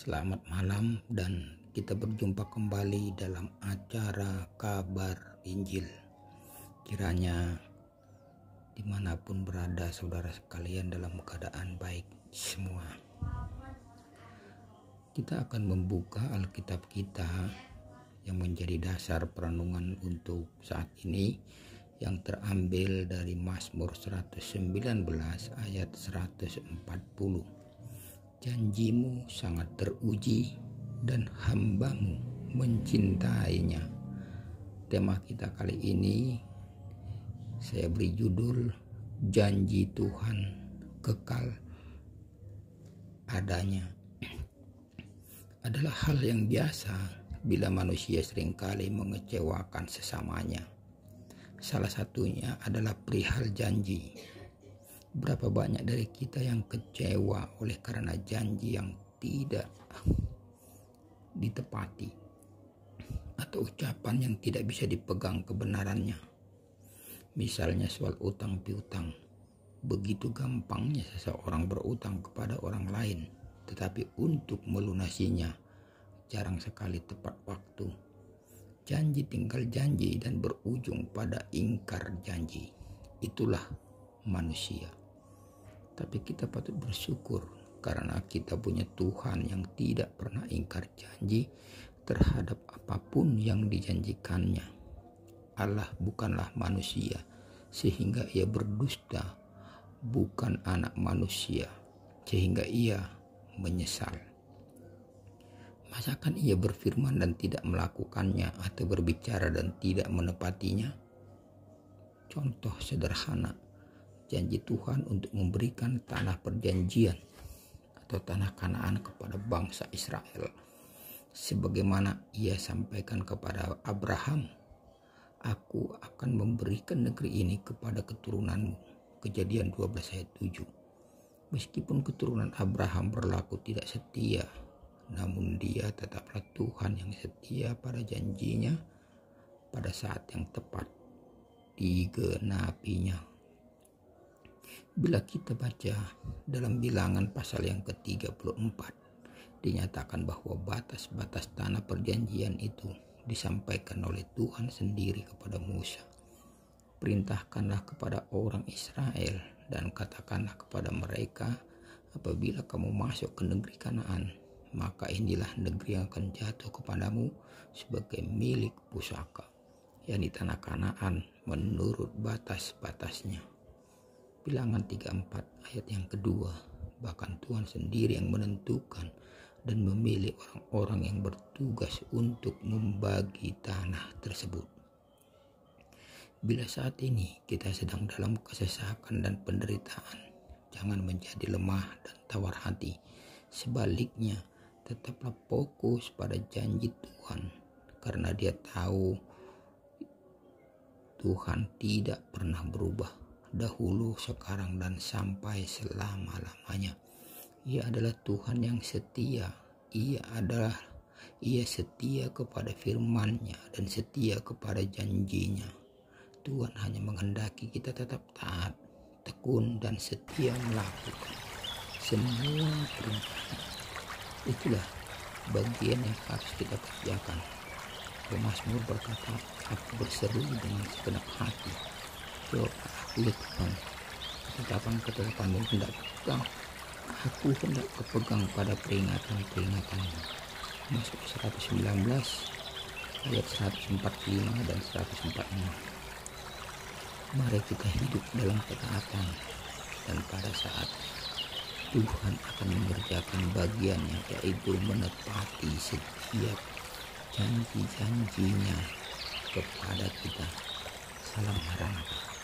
Selamat malam dan kita berjumpa kembali dalam acara Kabar Injil. Kiranya dimanapun berada saudara sekalian dalam keadaan baik semua. Kita akan membuka Alkitab kita yang menjadi dasar perenungan untuk saat ini, yang terambil dari Mazmur 119 ayat 140. Janjimu sangat teruji dan hambamu mencintainya. Tema kita kali ini saya beri judul Janji Tuhan Kekal Adanya. Adalah hal yang biasa bila manusia seringkali mengecewakan sesamanya. Salah satunya adalah perihal janji. Berapa banyak dari kita yang kecewa oleh karena janji yang tidak ditepati atau ucapan yang tidak bisa dipegang kebenarannya. Misalnya soal utang piutang. Begitu gampangnya seseorang berutang kepada orang lain, tetapi untuk melunasinya jarang sekali tepat waktu. Janji tinggal janji dan berujung pada ingkar janji. Itulah manusia. Tapi kita patut bersyukur karena kita punya Tuhan yang tidak pernah ingkar janji terhadap apapun yang dijanjikannya. Allah bukanlah manusia sehingga ia berdusta, bukan anak manusia sehingga ia menyesal. Masakan ia berfirman dan tidak melakukannya, atau berbicara dan tidak menepatinya? Contoh sederhana, janji Tuhan untuk memberikan tanah perjanjian atau tanah Kanaan kepada bangsa Israel, sebagaimana ia sampaikan kepada Abraham, aku akan memberikan negeri ini kepada keturunanmu. Kejadian 12 ayat 7. Meskipun keturunan Abraham berlaku tidak setia, namun dia tetaplah Tuhan yang setia pada janjinya pada saat yang tepat digenapinya. Bila kita baca dalam Bilangan pasal yang ke-34, dinyatakan bahwa batas-batas tanah perjanjian itu disampaikan oleh Tuhan sendiri kepada Musa. Perintahkanlah kepada orang Israel dan katakanlah kepada mereka, apabila kamu masuk ke negeri Kanaan, maka inilah negeri yang akan jatuh kepadamu sebagai milik pusaka, yakni tanah Kanaan menurut batas-batasnya. Bilangan 34 ayat yang kedua, bahkan Tuhan sendiri yang menentukan dan memilih orang-orang yang bertugas untuk membagi tanah tersebut. Bila saat ini kita sedang dalam kesesakan dan penderitaan, jangan menjadi lemah dan tawar hati. Sebaliknya, tetaplah fokus pada janji Tuhan, karena dia tahu Tuhan tidak pernah berubah. Dahulu, sekarang, dan sampai selama-lamanya. Ia adalah Tuhan yang setia. Ia setia kepada firman-Nya dan setia kepada janjinya. Tuhan hanya menghendaki kita tetap taat, tekun, dan setia melakukan semua perintah. Itulah bagian yang harus kita kerjakan. Mazmur berkata, aku berseru dengan segenap hati, jawab aku ya Tuhan, ketetapan-ketetapan-Mu hendak pegang, aku hendak berpegang pada peringatan-peringatan-Mu. Mazmur 119 ayat 145 dan 146. Mari kita hidup dalam ketaatan, dan pada saat Tuhan akan mengerjakan bagiannya, yaitu menepati setiap janji-janjinya kepada kita. Salam Maranatha.